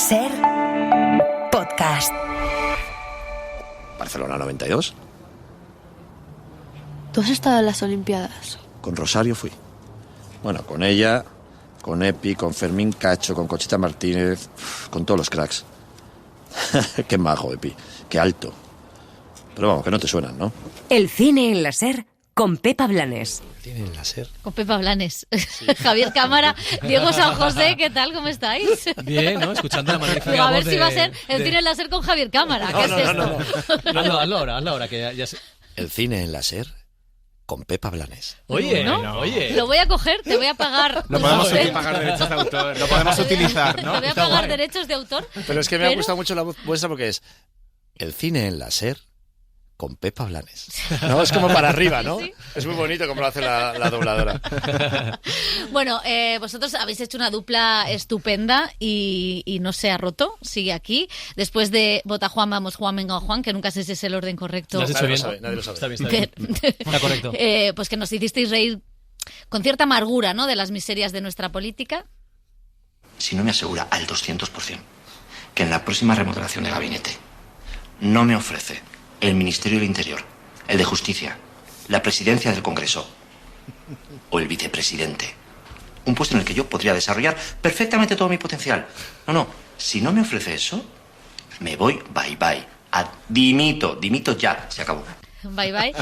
Ser podcast. Barcelona 92. ¿Tú has estado en las Olimpiadas? Con Rosario fui. Bueno, con ella, con Epi, con Fermín Cacho, con Conchita Martínez, con todos los cracks. Qué majo, Epi. Qué alto. Pero vamos, que no te suenan, ¿no? El cine en la Ser con Pepa Blanes. ¿Cine en la Ser? Con Pepa Blanes. Sí. Javier Cámara, Diego San José, ¿qué tal? ¿Cómo estáis? Bien, ¿no? Escuchando la magnífica voz. A ver si va a ser el cine en la Ser con Javier Cámara. ¿Qué es esto? Hazlo ahora, que ya sé. El cine en la Ser con Pepa Blanes. Oye, ¿no? Oye. Lo voy a coger, te voy a pagar. No podemos pagar derechos de autor, lo podemos utilizar, ¿no? Te voy a pagar derechos de autor. Pero es que me ha gustado mucho la voz vuestra porque es el cine en la Ser con Pepa Blanes. No, es como para arriba, ¿no? Sí. Es muy bonito como lo hace la dobladora. Bueno, vosotros habéis hecho una dupla estupenda y no se ha roto, sigue aquí. Después de Vota Juan, vamos Juan, venga Juan, que nunca sé si es el orden correcto. Lo has hecho bien. Nadie lo sabe. Está bien. Está correcto. Pues que nos hicisteis reír con cierta amargura, ¿no?, de las miserias de nuestra política. Si no me asegura al 200% que en la próxima remodelación de gabinete no me ofrece el Ministerio del Interior, el de Justicia, la presidencia del Congreso o el vicepresidente, un puesto en el que yo podría desarrollar perfectamente todo mi potencial. No, si no me ofrece eso, me voy bye. Dimito ya, se acabó. Bye. Hablando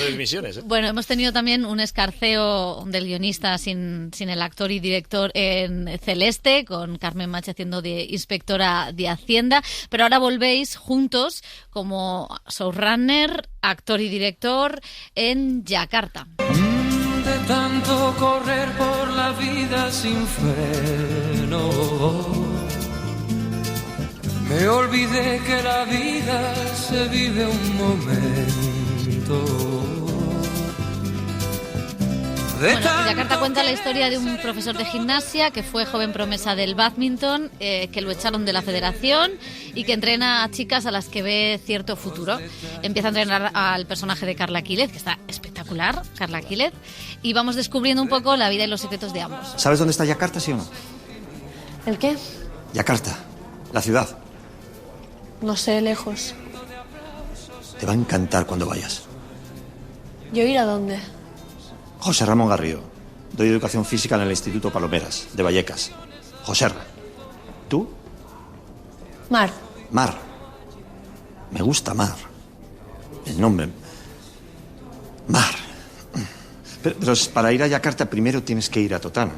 de misiones, ¿eh? Bueno, hemos tenido también un escarceo del guionista sin el actor y director en Celeste, con Carmen Machi haciendo de inspectora de Hacienda, pero ahora volvéis juntos como showrunner, actor y director en Yakarta. De tanto correr por la vida sin freno, me olvidé que la vida se vive un momento. Bueno, Yakarta cuenta la historia de un profesor de gimnasia que fue joven promesa del bádminton, que lo echaron de la federación y que entrena a chicas a las que ve cierto futuro. Empieza a entrenar al personaje de Carla Quílez, que está espectacular, Carla Quílez, y vamos descubriendo un poco la vida y los secretos de ambos. ¿Sabes dónde está Yakarta, sí o no? ¿El qué? Yakarta, la ciudad. No sé, lejos. Te va a encantar cuando vayas. ¿Yo ir a dónde? José Ramón Garrido. Doy educación física en el Instituto Palomeras, de Vallecas. Joserra. ¿Tú? Mar. Mar. Me gusta Mar. El nombre. Mar. Pero para ir a Yakarta primero tienes que ir a Totana.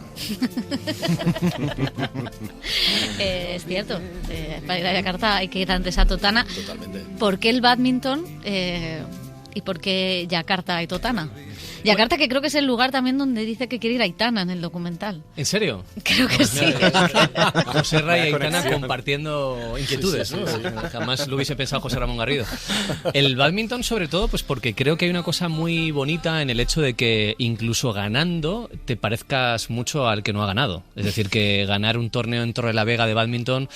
Es cierto. Para ir a Yakarta hay que ir antes a Totana. Totalmente. ¿Por qué el bádminton y por qué Yakarta y Totana? Yakarta, que creo que es el lugar también donde dice que quiere ir Aitana en el documental. ¿En serio? Creo que sí. José Ra y Aitana compartiendo inquietudes, ¿no? Jamás lo hubiese pensado José Ramón Garrido. El bádminton, sobre todo, pues porque creo que hay una cosa muy bonita en el hecho de que incluso ganando te parezcas mucho al que no ha ganado. Es decir, que ganar un torneo en Torrelavega de bádminton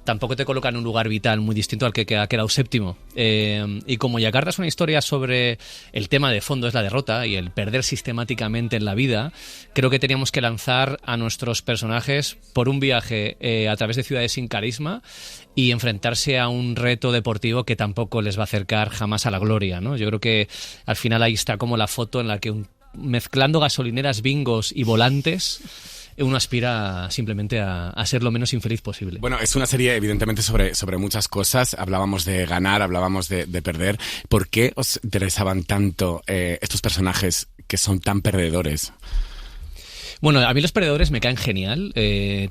tampoco te coloca en un lugar vital muy distinto al que ha quedado séptimo. Y como Yakarta es una historia sobre el tema de fondo, es la derrota y el perder sistemáticamente en la vida, creo que teníamos que lanzar a nuestros personajes por un viaje a través de ciudades sin carisma y enfrentarse a un reto deportivo que tampoco les va a acercar jamás a la gloria, ¿no? Yo creo que al final ahí está como la foto en la que mezclando gasolineras, bingos y volantes, uno aspira simplemente a ser lo menos infeliz posible. Bueno, es una serie evidentemente sobre muchas cosas. Hablábamos de ganar, hablábamos de perder. ¿Por qué os interesaban tanto estos personajes que son tan perdedores? Bueno, a mí los perdedores me caen genial.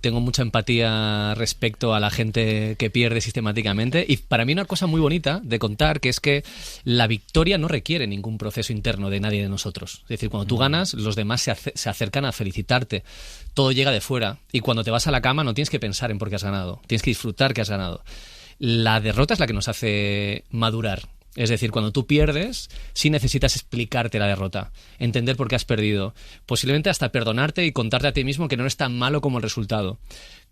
Tengo mucha empatía respecto a la gente que pierde sistemáticamente. Y para mí una cosa muy bonita de contar, que es que la victoria no requiere ningún proceso interno de nadie de nosotros. Es decir, cuando tú ganas, los demás se acercan a felicitarte. Todo llega de fuera. Y cuando te vas a la cama no tienes que pensar en por qué has ganado. Tienes que disfrutar que has ganado. La derrota es la que nos hace madurar. Es decir, cuando tú pierdes, sí necesitas explicarte la derrota, entender por qué has perdido, posiblemente hasta perdonarte y contarte a ti mismo que no eres tan malo como el resultado.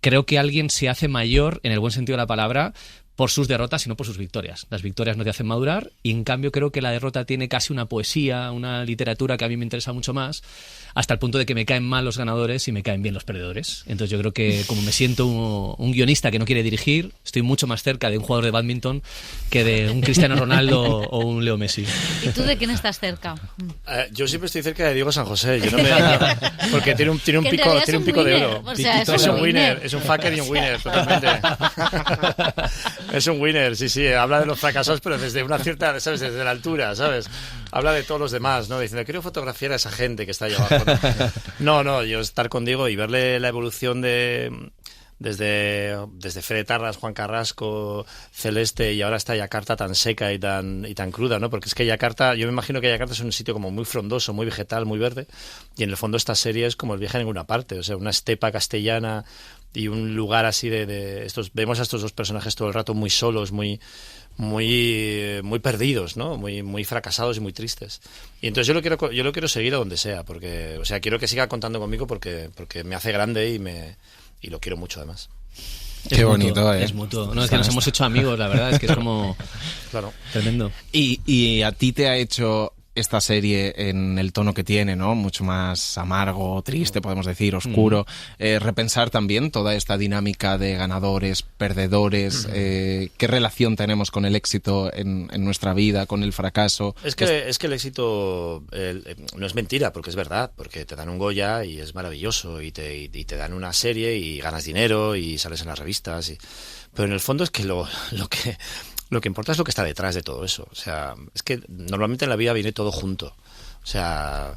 Creo que alguien se hace mayor, en el buen sentido de la palabra, por sus derrotas, sino por sus victorias. Las victorias no te hacen madurar y en cambio creo que la derrota tiene casi una poesía, una literatura que a mí me interesa mucho más, hasta el punto de que me caen mal los ganadores y me caen bien los perdedores. Entonces yo creo que como me siento un guionista que no quiere dirigir, estoy mucho más cerca de un jugador de bádminton que de un Cristiano Ronaldo o un Leo Messi. ¿Y tú de quién estás cerca? Yo siempre estoy cerca de Diego San José, yo no me... porque tiene un pico de oro. O sea, Es un winner, es un fucker y un winner, totalmente. Es un winner, sí, habla de los fracasados, pero desde una cierta, ¿sabes? Desde la altura, ¿sabes? Habla de todos los demás, ¿no? Diciendo, quiero fotografiar a esa gente que está ahí abajo. No, yo estar con Diego y verle la evolución desde Fede Tarras, Juan Carrasco, Celeste, y ahora está Yakarta tan seca y tan cruda, ¿no? Porque es que Yakarta, yo me imagino que Yakarta es un sitio como muy frondoso, muy vegetal, muy verde, y en el fondo esta serie es como el viaje a ninguna parte, o sea, una estepa castellana y un lugar así de estos, vemos a estos dos personajes todo el rato muy solos, muy perdidos, ¿no? Muy fracasados y muy tristes. Y entonces yo lo quiero seguir a donde sea, porque, o sea, quiero que siga contando conmigo porque me hace grande y lo quiero mucho además. Qué bonito, Es mutuo. No, es que nos hemos hecho amigos, la verdad, es que es como claro. Tremendo. Y a ti te ha hecho esta serie en el tono que tiene, ¿no? Mucho más amargo, triste, podemos decir, oscuro. Repensar también toda esta dinámica de ganadores, perdedores, qué relación tenemos con el éxito en nuestra vida, con el fracaso. Es que el éxito no es mentira, porque es verdad, porque te dan un Goya y es maravilloso, y te dan una serie y ganas dinero y sales en las revistas. Pero en el fondo es que lo que importa es lo que está detrás de todo eso. O sea, es que normalmente en la vida viene todo junto. O sea,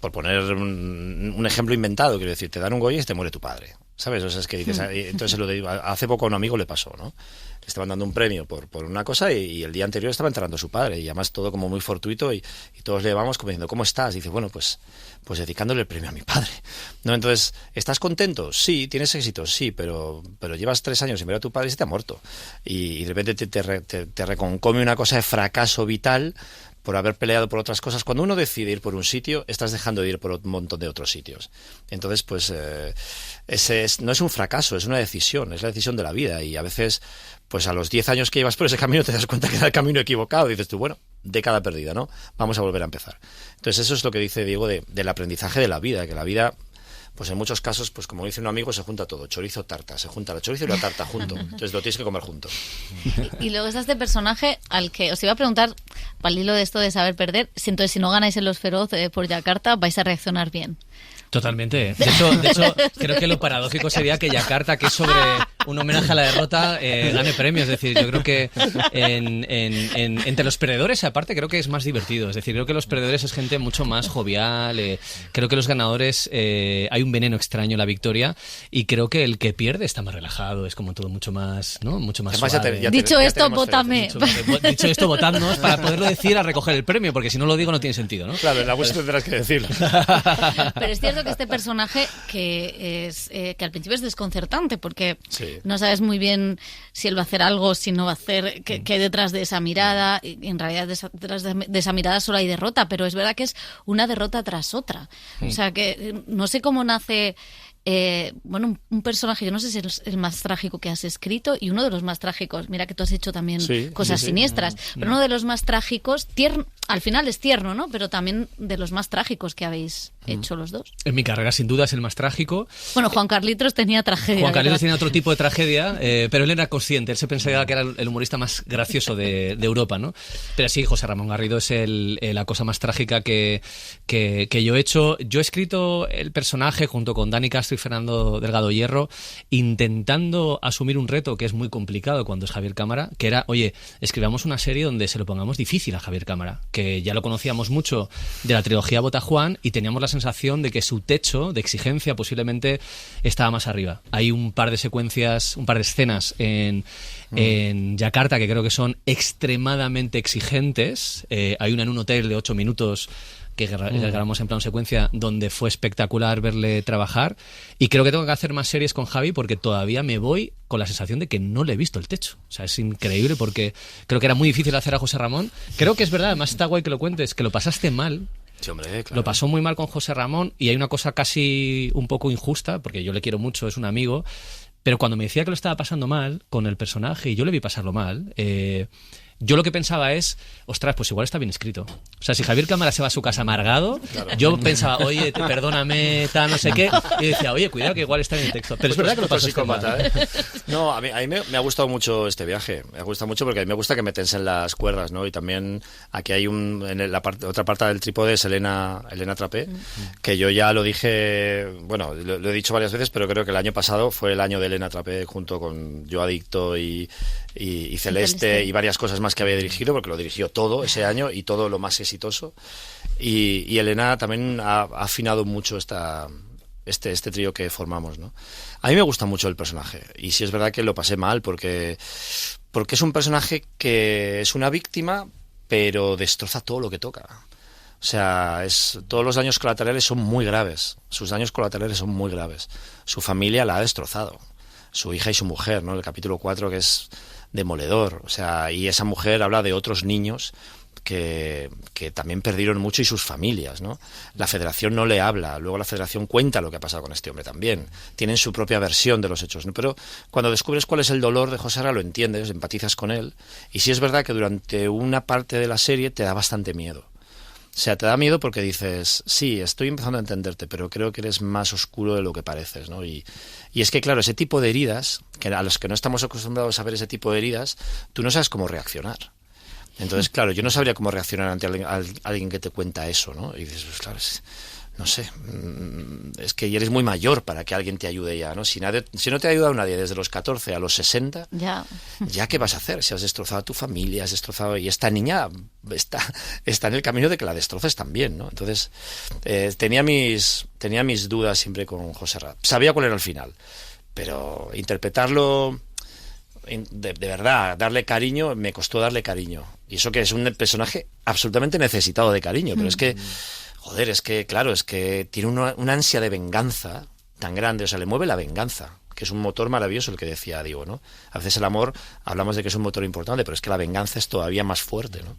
por poner un ejemplo inventado, quiero decir, te dan un Goya y te muere tu padre, ¿sabes? O sea, es que dices, entonces hace poco a un amigo le pasó, ¿no? Le estaban dando un premio por una cosa y el día anterior estaba enterrando a su padre, y además todo como muy fortuito, y todos le vamos como diciendo, ¿cómo estás? Y dice, bueno, pues dedicándole el premio a mi padre, ¿no? Entonces, ¿estás contento? Sí. ¿Tienes éxito? Sí, pero llevas 3 años sin ver a tu padre y se te ha muerto, y de repente te reconcome una cosa de fracaso vital por haber peleado por otras cosas. Cuando uno decide ir por un sitio, estás dejando de ir por un montón de otros sitios. Entonces, pues no es un fracaso, es una decisión, es la decisión de la vida, y a veces, pues a los 10 años que llevas por ese camino te das cuenta que era el camino equivocado, y dices tú, bueno, década perdida, ¿no? Vamos a volver a empezar. Entonces eso es lo que dice Diego del aprendizaje de la vida, que la vida, pues en muchos casos, pues como dice un amigo, se junta todo, chorizo, tarta, se junta el chorizo y la tarta junto, entonces lo tienes que comer junto. Y luego está este personaje al que os iba a preguntar, para el hilo de esto de saber perder, si no ganáis en Los Feroz por Yakarta, vais a reaccionar bien. Totalmente. De hecho, creo que lo paradójico sería que Yakarta, que es sobre un homenaje a la derrota, gane premios. Es decir, yo creo que entre los perdedores, aparte, creo que es más divertido. Es decir, creo que los perdedores es gente mucho más jovial. Creo que los ganadores, hay un veneno extraño en la victoria, y creo que el que pierde está más relajado. Es como todo mucho más, ¿no? Mucho más suave. Dicho esto, vótame. Dicho esto, votadnos para poderlo decir a recoger el premio, porque si no lo digo no tiene sentido, ¿no? Claro, en la web tendrás que decirlo. Pero es cierto que este personaje que al principio es desconcertante, porque no sabes muy bien si él va a hacer algo, si no va a hacer, qué hay detrás de esa mirada, y en realidad detrás de esa mirada solo hay derrota, pero es verdad que es una derrota tras otra. O sea, que no sé cómo nace un personaje, yo no sé si es el más trágico que has escrito, y uno de los más trágicos, mira que tú has hecho también cosas siniestras, pero uno de los más trágicos, al final es tierno, ¿no? Pero también de los más trágicos que habéis hecho los dos. En mi carrera sin duda es el más trágico. Bueno, Juan Carlitos tenía tragedia. Juan Carlitos tenía otro tipo de tragedia, pero él era consciente, él se pensaba que era el humorista más gracioso de Europa, ¿no? Pero sí, José Ramón Garrido es la cosa más trágica que yo he hecho. Yo he escrito el personaje junto con Dani Castro y Fernando Delgado Hierro, intentando asumir un reto que es muy complicado cuando es Javier Cámara, que era, oye, escribamos una serie donde se lo pongamos difícil a Javier Cámara, que ya lo conocíamos mucho de la trilogía Bota Juan, y teníamos la sensación de que su techo de exigencia posiblemente estaba más arriba. Hay un par de secuencias, un par de escenas en Yakarta que creo que son extremadamente exigentes. Hay una en un hotel de 8 minutos que grabamos en plano secuencia, donde fue espectacular verle trabajar, y creo que tengo que hacer más series con Javi, porque todavía me voy con la sensación de que no le he visto el techo. O sea, es increíble, porque creo que era muy difícil hacer a José Ramón. Creo que es verdad, además está guay que lo cuentes, que lo pasaste mal. Sí, hombre, claro. Lo pasó muy mal con José Ramón, y hay una cosa casi un poco injusta, porque yo le quiero mucho, es un amigo, Pero cuando me decía que lo estaba pasando mal con el personaje, y yo le vi pasarlo mal, yo lo que pensaba es, ostras, pues igual está bien escrito. O sea, si Javier Cámara se va a su casa amargado, yo pensaba, oye, perdóname, tal, no sé qué, y decía, oye, cuidado que igual está en el texto. Pero es verdad que lo pasó psicópata, ¿eh? No, a mí me ha gustado mucho este viaje. Me gusta mucho porque a mí me gusta que me tensen las cuerdas, ¿no? Y también aquí hay otra parte del trípode es Elena Trapé, que yo ya lo dije, bueno, lo he dicho varias veces, pero creo que el año pasado fue el año de Elena Trapé junto con Yo Adicto y Celeste y varias cosas más que había dirigido, porque lo dirigió todo ese año y todo lo más exitoso. Y Elena también ha afinado mucho este trío que formamos, ¿no? A mí me gusta mucho el personaje, y sí es verdad que lo pasé mal porque es un personaje que es una víctima, pero destroza todo lo que toca. O sea, todos los daños colaterales son muy graves. Sus daños colaterales son muy graves. Su familia la ha destrozado. Su hija y su mujer, ¿no? El capítulo 4 que es demoledor. O sea, y esa mujer habla de otros niños que también perdieron mucho y sus familias, ¿no? La Federación no le habla. Luego la Federación cuenta lo que ha pasado con este hombre también. Tienen su propia versión de los hechos, ¿no? Pero cuando descubres cuál es el dolor de José Ra, lo entiendes, empatizas con él. Y sí es verdad que durante una parte de la serie te da bastante miedo. O sea, te da miedo porque dices, sí, estoy empezando a entenderte, pero creo que eres más oscuro de lo que pareces, ¿no? Y es que, claro, ese tipo de heridas, que a los que no estamos acostumbrados a ver ese tipo de heridas, tú no sabes cómo reaccionar. Entonces, claro, yo no sabría cómo reaccionar ante alguien que te cuenta eso, ¿no? Y dices, pues claro, no sé, es que eres muy mayor para que alguien te ayude ya, ¿no? Si no te ha ayudado nadie desde los 14 a los 60, ya ¿qué vas a hacer? Si has destrozado a tu familia, has destrozado... Y esta niña está en el camino de que la destroces también, ¿no? Entonces, tenía mis dudas siempre con José Ra. Sabía cuál era el final, pero interpretarlo... De verdad, darle cariño, me costó darle cariño. Y eso que es un personaje absolutamente necesitado de cariño, pero es que... Joder, es que, claro, es que tiene una ansia de venganza tan grande, o sea, le mueve la venganza, que es un motor maravilloso el que decía Diego, ¿no? A veces el amor, hablamos de que es un motor importante, pero es que la venganza es todavía más fuerte, ¿no?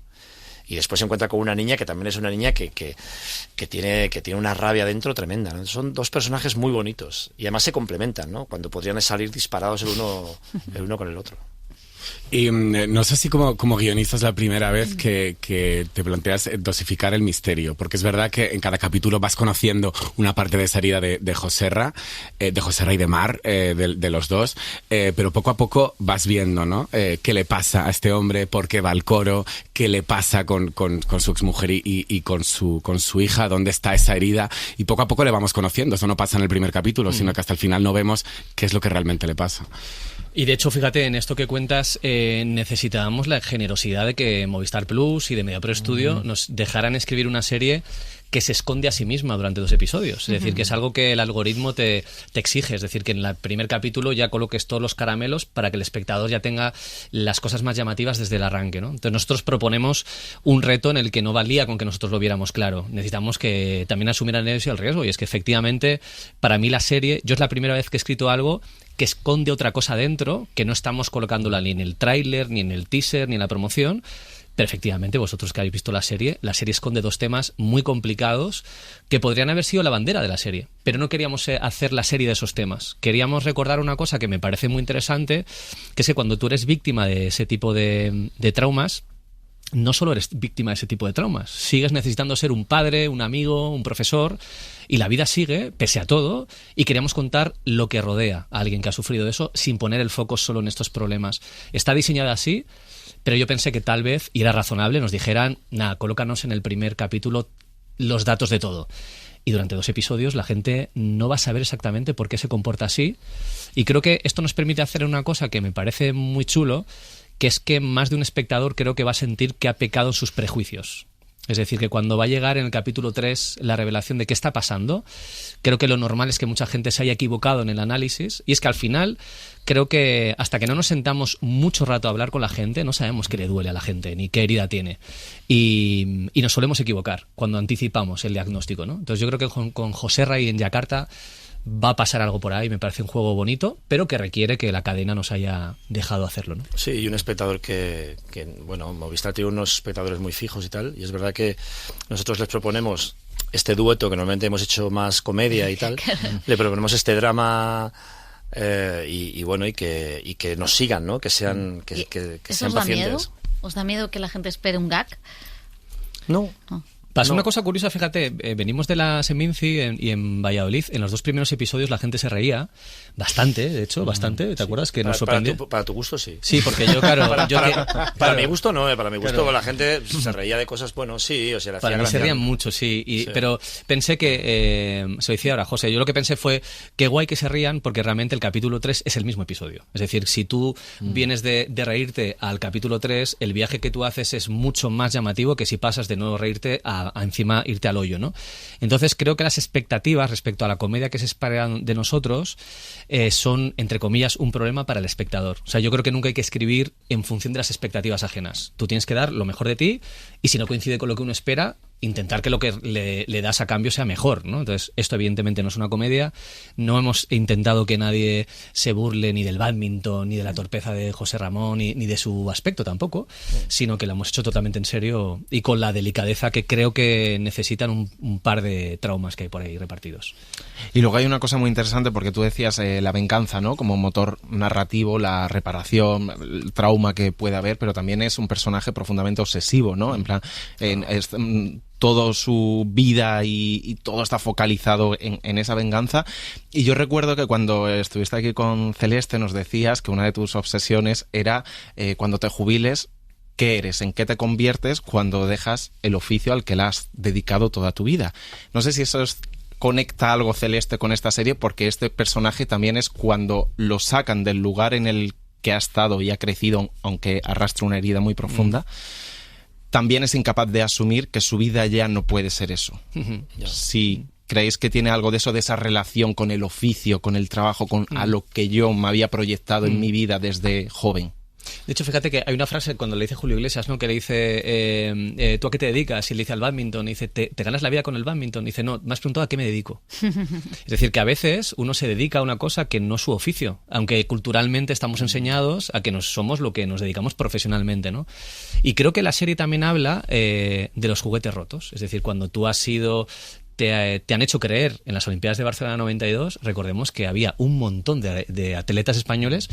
Y después se encuentra con una niña que también es una niña que tiene una rabia dentro tremenda, ¿no? Son dos personajes muy bonitos y además se complementan, ¿no? Cuando podrían salir disparados el uno con el otro. Y no sé si como guionista es la primera vez que te planteas dosificar el misterio, porque es verdad que en cada capítulo vas conociendo una parte de esa herida de José Ra y de Mar, de los dos, pero poco a poco vas viendo, ¿no? Qué le pasa a este hombre, por qué va al coro, qué le pasa con su exmujer y con su hija, dónde está esa herida, y poco a poco le vamos conociendo. Eso no pasa en el primer capítulo, sino que hasta el final no vemos qué es lo que realmente le pasa. Y de hecho, fíjate, en esto que cuentas, necesitábamos la generosidad de que Movistar Plus y de Mediapro Studio nos dejaran escribir una serie que se esconde a sí misma durante 2 episodios. Es decir, que es algo que el algoritmo te exige. Es decir, que en el primer capítulo ya coloques todos los caramelos para que el espectador ya tenga las cosas más llamativas desde el arranque, ¿no? Entonces nosotros proponemos un reto en el que no valía con que nosotros lo viéramos claro. Necesitamos que también asumieran ellos el riesgo. Y es que efectivamente, para mí la serie, yo es la primera vez que he escrito algo que esconde otra cosa dentro, que no estamos colocándola ni en el tráiler, ni en el teaser, ni en la promoción. Pero efectivamente, vosotros que habéis visto la serie esconde 2 temas muy complicados que podrían haber sido la bandera de la serie. Pero no queríamos hacer la serie de esos temas. Queríamos recordar una cosa que me parece muy interesante, que es que cuando tú eres víctima de ese tipo de traumas, no solo eres víctima de ese tipo de traumas, sigues necesitando ser un padre, un amigo, un profesor, y la vida sigue, pese a todo, y queríamos contar lo que rodea a alguien que ha sufrido eso sin poner el foco solo en estos problemas. Está diseñada así, pero yo pensé que tal vez, y era razonable, nos dijeran, nada, colócanos en el primer capítulo los datos de todo. Y durante 2 episodios la gente no va a saber exactamente por qué se comporta así. Y creo que esto nos permite hacer una cosa que me parece muy chulo, que es que más de un espectador creo que va a sentir que ha pecado en sus prejuicios. Es decir, que cuando va a llegar en el capítulo 3 la revelación de qué está pasando, creo que lo normal es que mucha gente se haya equivocado en el análisis, y es que al final creo que hasta que no nos sentamos mucho rato a hablar con la gente, no sabemos qué le duele a la gente, ni qué herida tiene. Y nos solemos equivocar cuando anticipamos el diagnóstico, ¿no? Entonces yo creo que con José Ra y en Yakarta va a pasar algo por ahí. Me parece un juego bonito, pero que requiere que la cadena nos haya dejado hacerlo, ¿no? Sí, y un espectador que bueno, Movistar tiene unos espectadores muy fijos y tal, y es verdad que nosotros les proponemos este dueto, que normalmente hemos hecho más comedia y tal, le proponemos este drama y bueno, y que nos sigan, ¿no? Que sean, que ¿Eso sean os da pacientes. miedo? ¿Os da miedo que la gente espere un gag? No. Pasó una cosa curiosa, fíjate, venimos de la Seminci y en Valladolid, en los 2 primeros episodios la gente se reía bastante, de hecho, bastante, ¿te acuerdas? Que nos sorprendió. Para tu gusto, sí. Sí, porque yo, claro... Para mi gusto no, para mi gusto la gente se reía de cosas, bueno, sí, o sea, le hacía Para mí gracia. se rían mucho, sí, Sí. Pero pensé que, se lo decía ahora, José, yo lo que pensé fue qué guay que se rían porque realmente el capítulo 3 es el mismo episodio. Es decir, si tú vienes de reírte al capítulo 3, el viaje que tú haces es mucho más llamativo que si pasas de no reírte a encima irte al hoyo, ¿no? Entonces creo que las expectativas respecto a la comedia que se esperan de nosotros son, entre comillas, un problema para el espectador. O sea, yo creo que nunca hay que escribir en función de las expectativas ajenas. Tú tienes que dar lo mejor de ti y si no coincide con lo que uno espera, intentar que lo que le das a cambio sea mejor, ¿no? Entonces, esto evidentemente no es una comedia. No hemos intentado que nadie se burle ni del bádminton, ni de la torpeza de José Ramón, ni de su aspecto tampoco, sino que lo hemos hecho totalmente en serio y con la delicadeza que creo que necesitan un par de traumas que hay por ahí repartidos. Y luego hay una cosa muy interesante porque tú decías la venganza, ¿no? Como motor narrativo, la reparación, el trauma que puede haber, pero también es un personaje profundamente obsesivo, ¿no? En plan, toda su vida y todo está focalizado en esa venganza. Y yo recuerdo que cuando estuviste aquí con Celeste nos decías que una de tus obsesiones era cuando te jubiles, ¿qué eres? ¿En qué te conviertes cuando dejas el oficio al que le has dedicado toda tu vida? No sé si eso conecta algo, Celeste, con esta serie, porque este personaje también es cuando lo sacan del lugar en el que ha estado y ha crecido, aunque arrastra una herida muy profunda. También es incapaz de asumir que su vida ya no puede ser eso. Si creéis que tiene algo de eso, de esa relación con el oficio, con el trabajo, con a lo que yo me había proyectado en mi vida desde joven. De hecho, fíjate que hay una frase cuando le dice Julio Iglesias, ¿no? Que le dice, ¿tú a qué te dedicas? Y le dice al bádminton, y dice, ¿te ganas la vida con el bádminton? Y dice, no, me has preguntado a qué me dedico. Es decir, que a veces uno se dedica a una cosa que no es su oficio, aunque culturalmente estamos enseñados a que somos lo que nos dedicamos profesionalmente, ¿no? Y creo que la serie también habla de los juguetes rotos. Es decir, cuando tú has sido... Te han hecho creer en las Olimpiadas de Barcelona 92, recordemos que había un montón de atletas españoles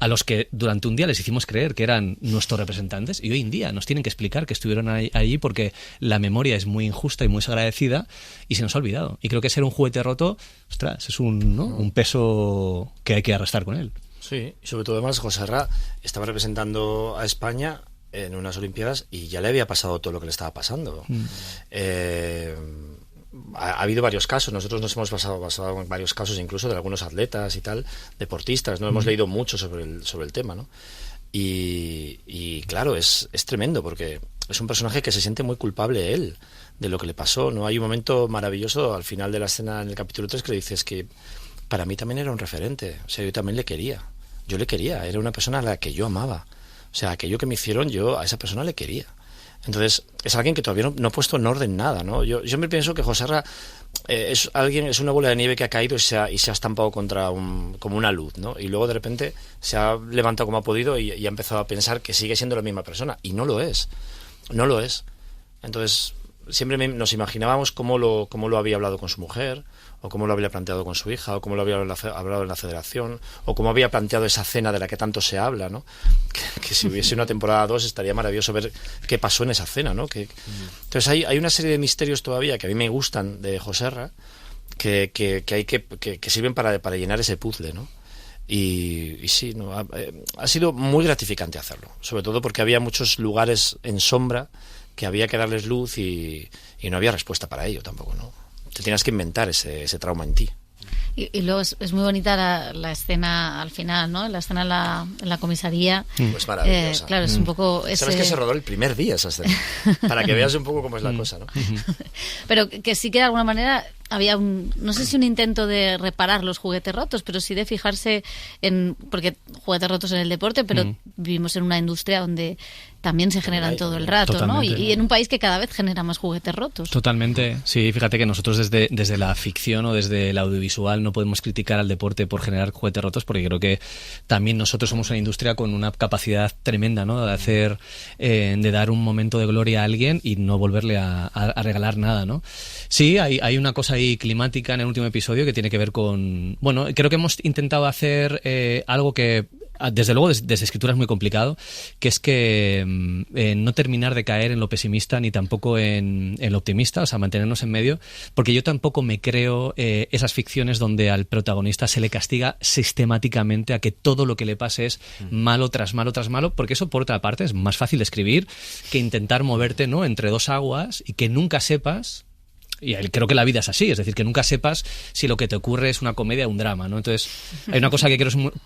a los que durante un día les hicimos creer que eran nuestros representantes y hoy en día nos tienen que explicar que estuvieron allí porque la memoria es muy injusta y muy desagradecida y se nos ha olvidado. Y creo que ser un juguete roto, ostras, es un peso que hay que arrastrar con él. Sí, y sobre todo además Joserra estaba representando a España en unas Olimpiadas y ya le había pasado todo lo que le estaba pasando. Ha habido varios casos, nosotros nos hemos basado en varios casos incluso de algunos atletas y tal, deportistas, no hemos leído mucho sobre el tema, ¿no? Y claro, es tremendo porque es un personaje que se siente muy culpable él de lo que le pasó, ¿no? Hay un momento maravilloso al final de la escena en el capítulo 3 que le dices que para mí también era un referente, o sea, yo también le quería, era una persona a la que yo amaba, o sea, aquello que me hicieron yo a esa persona le quería. Entonces, es alguien que todavía no ha puesto en orden nada, ¿no? Yo siempre pienso que Joserra es una bola de nieve que ha caído y se ha estampado contra como una luz, ¿no? Y luego de repente se ha levantado como ha podido y ha empezado a pensar que sigue siendo la misma persona. Y no lo es. No lo es. Entonces, siempre nos imaginábamos cómo lo había hablado con su mujer, o cómo lo había planteado con su hija, o cómo lo había hablado en la federación, o cómo había planteado esa cena de la que tanto se habla, ¿no? Que si hubiese una temporada 2 estaría maravilloso ver qué pasó en esa cena, ¿no? Entonces hay una serie de misterios todavía que a mí me gustan de Joserra que sirven para llenar ese puzzle, ¿no? Y sí, ¿no? Ha sido muy gratificante hacerlo, sobre todo porque había muchos lugares en sombra que había que darles luz y no había respuesta para ello tampoco, ¿no? Te tienes que inventar ese trauma en ti. Y luego es muy bonita la escena al final, ¿no? La escena en la comisaría. Pues maravillosa. Claro, es un poco... Sabes que se rodó el primer día esa escena, para que veas un poco cómo es la cosa, ¿no? Pero que sí que de alguna manera había no sé si un intento de reparar los juguetes rotos, pero sí de fijarse porque juguetes rotos en el deporte, pero vivimos en una industria donde también se generan todo el rato, totalmente, ¿no? Y en un país que cada vez genera más juguetes rotos. Totalmente, sí, fíjate que nosotros desde la ficción o desde el audiovisual no podemos criticar al deporte por generar juguetes rotos, porque creo que también nosotros somos una industria con una capacidad tremenda, ¿no? De hacer, de dar un momento de gloria a alguien y no volverle a regalar nada, ¿no? Sí, hay una cosa ahí ahí climática en el último episodio que tiene que ver con... Bueno, creo que hemos intentado hacer algo que, desde luego, desde escritura es muy complicado, que es que no terminar de caer en lo pesimista ni tampoco en lo optimista, o sea, mantenernos en medio, porque yo tampoco me creo esas ficciones donde al protagonista se le castiga sistemáticamente a que todo lo que le pase es malo tras malo tras malo, porque eso, por otra parte, es más fácil de escribir que intentar moverte, ¿no?, entre dos aguas y que nunca sepas. Y creo que la vida es así, es decir, que nunca sepas si lo que te ocurre es una comedia o un drama, ¿no? Entonces, hay una cosa que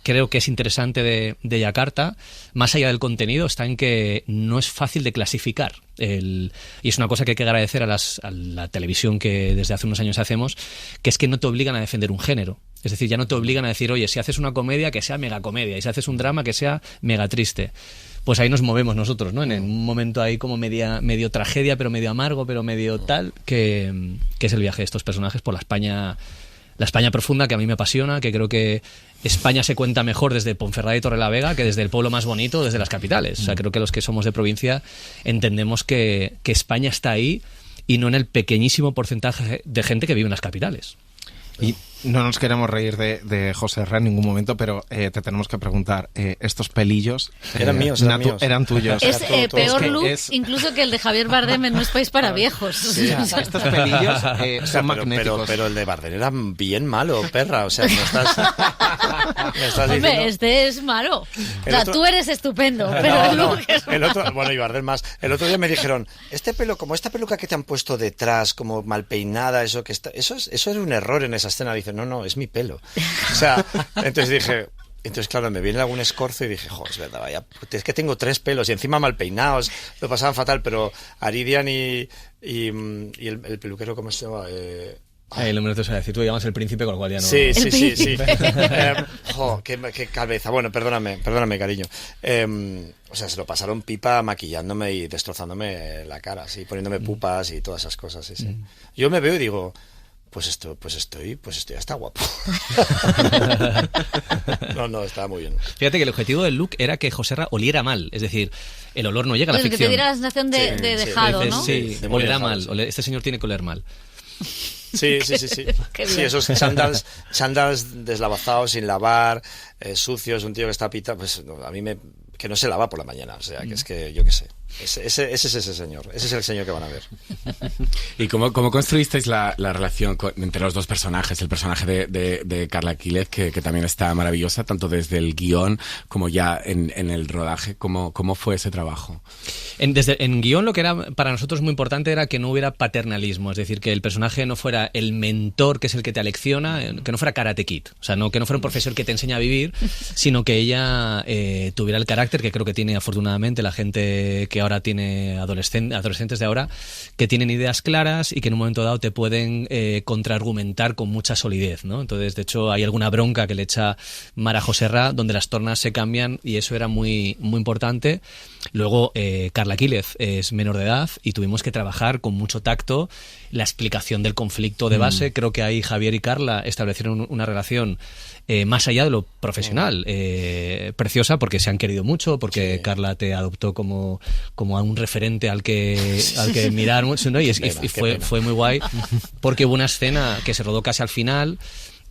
creo que es interesante de Yakarta, más allá del contenido, está en que no es fácil de clasificar. Y es una cosa que hay que agradecer a la televisión que desde hace unos años hacemos, que es que no te obligan a defender un género. Es decir, ya no te obligan a decir, oye, si haces una comedia, que sea mega comedia, y si haces un drama, que sea mega triste. Pues ahí nos movemos nosotros, ¿no? En un momento ahí como medio tragedia, pero medio amargo, pero medio tal, que es el viaje de estos personajes por la España profunda, que a mí me apasiona, que creo que España se cuenta mejor desde Ponferrada y Torrelavega que desde el pueblo más bonito, desde las capitales. O sea, creo que los que somos de provincia entendemos que España está ahí y no en el pequeñísimo porcentaje de gente que vive en las capitales. Y no nos queremos reír de Joserra en ningún momento, pero te tenemos que preguntar, estos pelillos eran míos, eran tuyos. Es peor look incluso que el de Javier Bardem en No es país para viejos. Sí, estos pelillos son magnéticos. Pero el de Bardem era bien malo, perra. O sea, me estás Hombre, diciendo... este es malo. O sea, tú eres estúpendo, pero el look es el otro, bueno, y Bardem más. El otro día me dijeron, este pelo, como esta peluca que te han puesto detrás, como mal peinada, eso era un error en esa escena. Dice, no, es mi pelo. O sea, entonces claro, me viene algún escorzo y dije, joder, es verdad, vaya, es que tengo 3 pelos y encima mal peinados, lo pasaban fatal, pero Aridian y el peluquero, ¿cómo se llama? Lo menos te decir, tú llamas el príncipe, con lo cual ya no... Sí. Qué cabeza. Bueno, perdóname, cariño. O sea, se lo pasaron pipa maquillándome y destrozándome la cara, así, poniéndome pupas y todas esas cosas. Sí. Yo me veo y digo... Pues estoy hasta guapo. No, estaba muy bien. Fíjate que el objetivo del look era que Joserra oliera mal, es decir, el olor no llega a la ficción. Que te diera la sensación de dejado, ¿no? Sí, olerá mal, este señor tiene que oler mal. Sí. Sí, esos chándals deslavazados, sin lavar, sucios, un tío que está pita, pues a mí que no se lava por la mañana, o sea, que es que yo qué sé. Ese es ese señor, ese es el señor que van a ver. ¿Y cómo construisteis la relación entre los dos personajes? El personaje de Carla Quílez, que también está maravillosa, tanto desde el guión como ya en el rodaje. ¿Cómo fue ese trabajo? En guión, lo que era para nosotros muy importante era que no hubiera paternalismo, es decir, que el personaje no fuera el mentor, que es el que te alecciona, que no fuera Karate Kid, o sea, que no fuera un profesor que te enseña a vivir, sino que ella tuviera el carácter que creo que tiene afortunadamente la gente que ahora tiene adolescentes de ahora, que tienen ideas claras y que en un momento dado te pueden contraargumentar con mucha solidez, ¿no? Entonces, de hecho, hay alguna bronca que le echa Mara Joserra donde las tornas se cambian y eso era muy, muy importante. Luego, Carla Quílez es menor de edad y tuvimos que trabajar con mucho tacto la explicación del conflicto de base. Creo que ahí Javier y Carla establecieron una relación más allá de lo profesional, preciosa, porque se han querido mucho, porque Carla te adoptó como a un referente al que mirar mucho, ¿no? Y fue muy guay, porque hubo una escena que se rodó casi al final,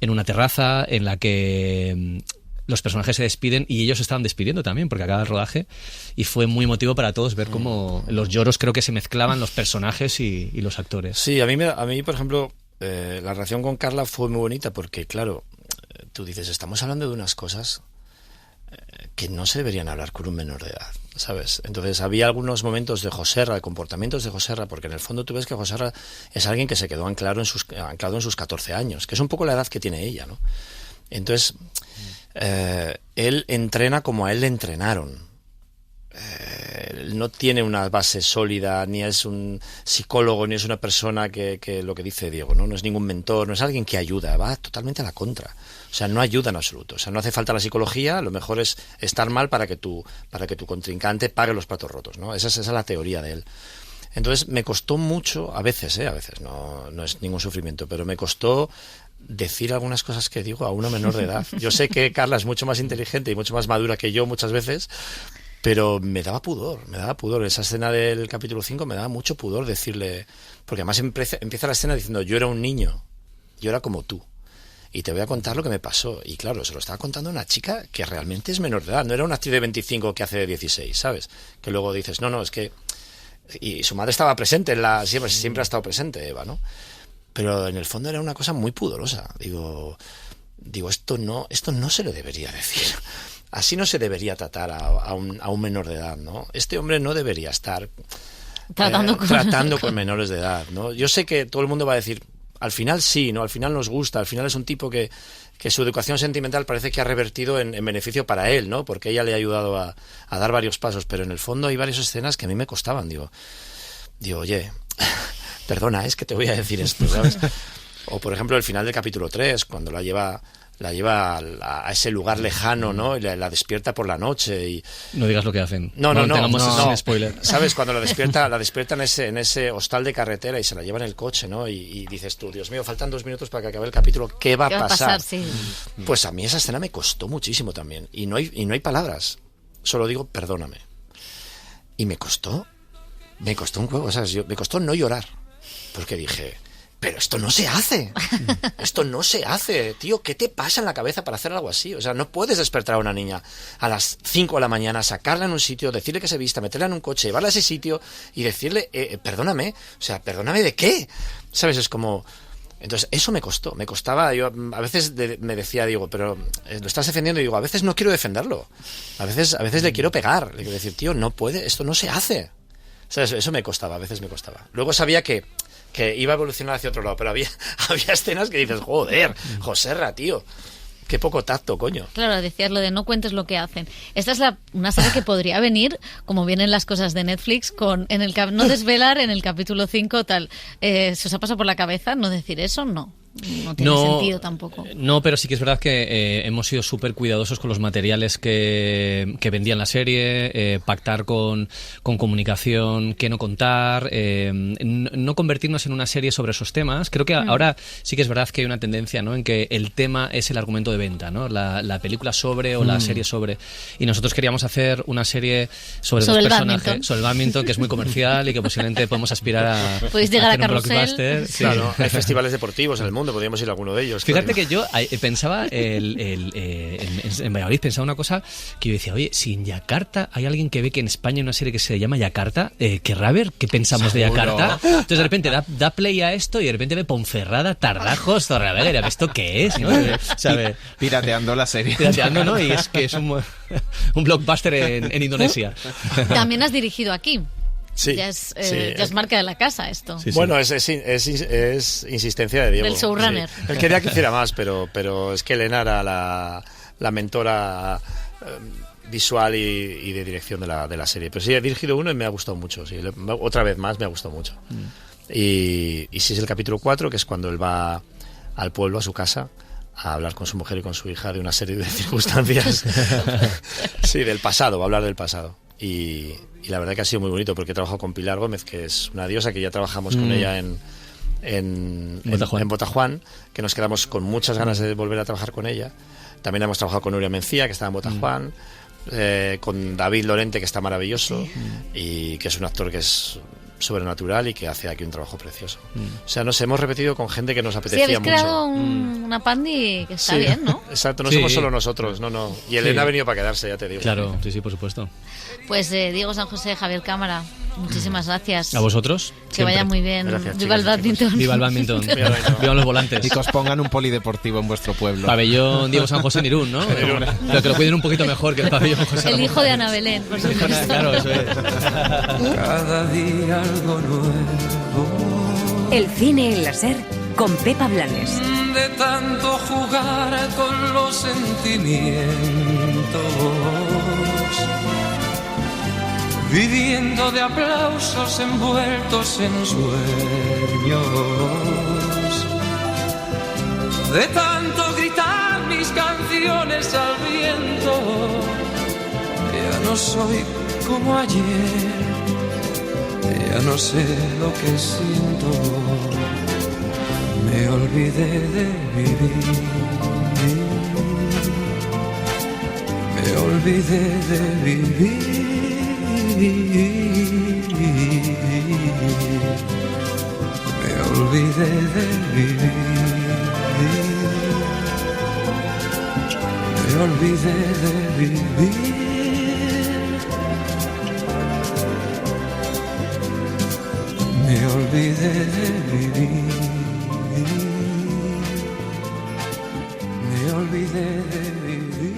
en una terraza, en la que los personajes se despiden y ellos se estaban despidiendo también, porque acaba el rodaje, y fue muy emotivo para todos ver cómo los lloros creo que se mezclaban los personajes y los actores. Sí, a mí por ejemplo, la relación con Carla fue muy bonita, porque claro, tú dices, estamos hablando de unas cosas que no se deberían hablar con un menor de edad, ¿sabes? Entonces había algunos momentos de Joserra, de comportamientos de Joserra, porque en el fondo tú ves que Joserra es alguien que se quedó anclado en sus 14 años, que es un poco la edad que tiene ella, ¿no? Entonces, él entrena como a él le entrenaron. Él no tiene una base sólida, ni es un psicólogo, ni es una persona que lo que dice Diego, ¿no? No es ningún mentor, no es alguien que ayuda, va totalmente a la contra. O sea, no ayuda en absoluto. O sea, no hace falta la psicología, lo mejor es estar mal para que tu contrincante pague los platos rotos, ¿no? Esa es la teoría de él. Entonces, me costó mucho, a veces, no es ningún sufrimiento, pero me costó decir algunas cosas que digo a una menor de edad. Yo sé que Carla es mucho más inteligente y mucho más madura que yo muchas veces, pero me daba pudor. Esa escena del capítulo 5 me daba mucho pudor decirle, porque además empieza la escena diciendo, yo era un niño. yo era como tú. Y te voy a contar lo que me pasó. Y claro, se lo estaba contando una chica que realmente es menor de edad. No era una actriz de 25 que hace de 16, ¿sabes? Que luego dices, no, es que... Y su madre estaba presente, siempre ha estado presente, Eva, ¿no? Pero en el fondo era una cosa muy pudorosa. Digo, esto no se le debería decir. Así no se debería tratar a un menor de edad, ¿no? Este hombre no debería estar tratando con menores de edad, ¿no? Yo sé que todo el mundo va a decir... Al final sí, ¿no? Al final nos gusta, al final es un tipo que su educación sentimental parece que ha revertido en beneficio para él, ¿no? Porque ella le ha ayudado a dar varios pasos, pero en el fondo hay varias escenas que a mí me costaban, digo, oye, perdona, es que te voy a decir esto, ¿sabes? O por ejemplo el final del capítulo 3, cuando la lleva a ese lugar lejano, ¿no? Y la despierta por la noche y... No digas lo que hacen. No. Spoiler. ¿Sabes? Cuando la despierta en ese hostal de carretera y se la lleva en el coche, ¿no? Y dices tú, Dios mío, faltan 2 minutos para que acabe el capítulo, ¿qué va a pasar? Sí. Pues a mí esa escena me costó muchísimo también. Y no hay palabras. Solo digo, perdóname. Y me costó un juego, ¿sabes? Me costó no llorar. Porque dije... Pero esto no se hace. Esto no se hace, tío. ¿Qué te pasa en la cabeza para hacer algo así? O sea, no puedes despertar a una niña a las 5 de la mañana, sacarla en un sitio, decirle que se vista, meterla en un coche, llevarla a ese sitio y decirle, perdóname. O sea, ¿perdóname de qué? ¿Sabes? Es como... Entonces, eso me costaba. Yo a veces me decía, digo, pero lo estás defendiendo. Y digo, a veces no quiero defenderlo. A veces le quiero pegar. Le quiero decir, tío, no puede, esto no se hace. ¿Sabes? Eso me costaba, a veces me costaba. Luego sabía que iba a evolucionar hacia otro lado, pero había escenas que dices, joder, Joserra, tío, qué poco tacto, coño. Claro, decías lo de no cuentes lo que hacen. Esta es una serie que podría venir, como vienen las cosas de Netflix, no desvelar en el capítulo 5 tal. ¿Se os ha pasado por la cabeza no decir eso? No tiene sentido tampoco. No, pero sí que es verdad que hemos sido súper cuidadosos con los materiales que vendían la serie, pactar con comunicación, qué no contar, no convertirnos en una serie sobre esos temas. Creo que ahora sí que es verdad que hay una tendencia, ¿no?, en que el tema es el argumento de venta, ¿no? La película sobre o la serie sobre. Y nosotros queríamos hacer una serie sobre dos personajes, sobre el badminton, que es muy comercial y que posiblemente podemos aspirar a podéis llegar hacer a un blockbuster. Sí. Claro, hay festivales deportivos en el mundo, podríamos ir a alguno de ellos. Fíjate claro. que yo pensaba en Valladolid, pensaba una cosa que yo decía, oye, si en Yakarta hay alguien que ve que en España hay una serie que se llama Yakarta, querrá ver qué pensamos ¿Seguro? de Yakarta. Entonces de repente da play a esto y de repente ve Ponferrada, Tardajos, Torrelavega, ¿esto qué es? ¿No? ¿Sabe? Pirateando la serie. Pirateando, ¿no? Y es que es un blockbuster en Indonesia. También has dirigido aquí. Sí, ya es marca de la casa esto. Sí, sí. Bueno, es insistencia de Diego. Del showrunner. Sí. Él quería que hiciera más, pero es que Elena era la mentora visual y de dirección de la serie. Pero sí, he dirigido uno y me ha gustado mucho. Sí, otra vez más me ha gustado mucho. Y sí es el capítulo 4, que es cuando él va al pueblo, a su casa, a hablar con su mujer y con su hija de una serie de circunstancias. Sí, del pasado, va a hablar del pasado. Y la verdad que ha sido muy bonito porque he trabajado con Pilar Gómez, que es una diosa que ya trabajamos con ella en Botajuan, que nos quedamos con muchas ganas de volver a trabajar con ella. También hemos trabajado con Nuria Mencía, que está en Botajuan, con David Lorente, que está maravilloso, y que es un actor que es sobrenatural y que hace aquí un trabajo precioso. O sea, nos hemos repetido con gente que nos apetecía mucho. Sí, habéis creado una pandi que está bien, ¿no? Exacto, no somos solo nosotros, no. Y Elena ha venido para quedarse, ya te digo. Claro, sí, por supuesto. Pues Diego San José, Javier Cámara, muchísimas gracias. A vosotros. Que siempre. vaya muy bien. Gracias, Viva el badminton. Viva el badminton. Vivan los volantes. Y que os pongan un polideportivo en vuestro pueblo. Pabellón Diego San José en Irún, ¿no? Pero que lo cuiden un poquito mejor que el pabellón José El Ramón. hijo de Ana Belén, por supuesto. Claro, eso es. Cada día algo nuevo. El cine en la SER con Pepa Blanes. De tanto jugar con los sentimientos, viviendo de aplausos envueltos en sueños, de tanto gritar mis canciones al viento, ya no soy como ayer, ya no sé lo que siento, me olvidé de vivir, me olvidé de vivir. Me olvidé de vivir. Me olvidé de vivir. Me olvidé de vivir. Me olvidé de vivir.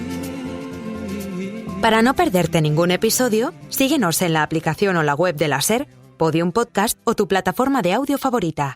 Para no perderte ningún episodio, síguenos en la aplicación o la web de la SER, Podium Podcast o tu plataforma de audio favorita.